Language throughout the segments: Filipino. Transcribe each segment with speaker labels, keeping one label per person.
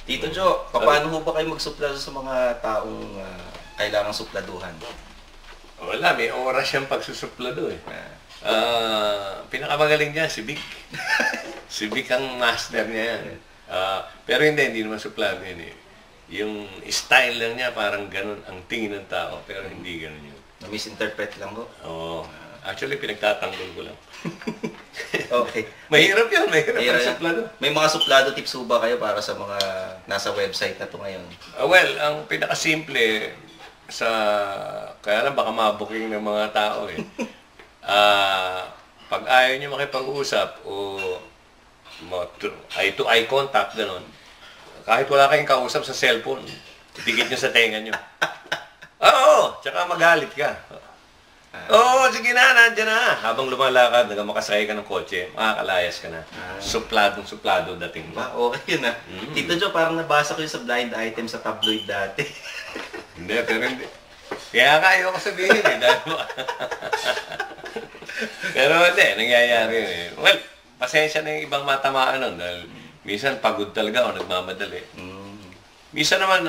Speaker 1: Tito Jo, paano ho ba kayo magsuplado sa mga taong kailangang supladuhan?
Speaker 2: Wala, may oras siyang pagsusuplado eh. Pinakamagaling niya, si Vic. Si Vic ang master niya yan. Pero hindi naman suplado yan eh. Yung style lang niya, parang ganun ang tingin ng tao, pero hindi ganun yun.
Speaker 1: Na-misinterpret lang ho?
Speaker 2: Oo. Actually, pinagtatanggol ko lang.
Speaker 1: Okay.
Speaker 2: Mahirap yun, mahirap ang suplado.
Speaker 1: May mga suplado tips ho ba kayo para sa mga nasa website na to ngayon?
Speaker 2: Well, ang pinakasimple kaya lang baka mabuking ng mga tao eh. Pag ayaw nyo makipag-usap o eye-to-eye contact, gano'n, kahit wala kayong kausap sa cellphone, dikit nyo sa tenga nyo. Oo, tsaka magalit ka. Oo, sige na, nandiyan na. Habang lumalakad, makasakay ka ng kotse, makakalayas ka na. Supladong-suplado dating mo.
Speaker 1: Okay yun Tito Jo, parang nabasa ko yun sa blind item sa tabloid dati.
Speaker 2: Hindi, pero hindi. Kaya ayaw ko sabihin eh. Pero hindi, nangyayari yun eh. Well, pasensya na yung ibang matamaan nun dahil minsan pagod talaga o nagmamadali. Minsan naman,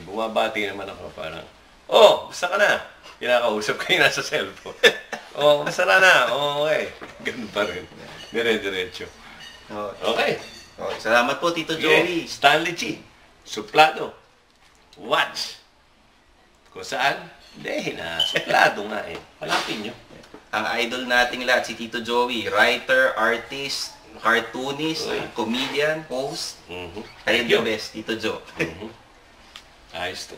Speaker 2: bumabati naman ako parang, basta ka na. Kinakausap kayo nasa cellphone. Basta na. Okay. Ganun pa rin. Dire-diretso. Okay.
Speaker 1: Salamat po, Tito Joey.
Speaker 2: Stanley Chi. Suplado. Watch. Kung saan? Hindi, suplado nga eh. Hanapin nyo.
Speaker 1: Ang idol nating lahat, si Tito Joey. Writer, artist, cartoonist, comedian, host. Ayun the best, Tito Jo.
Speaker 2: Ayos to.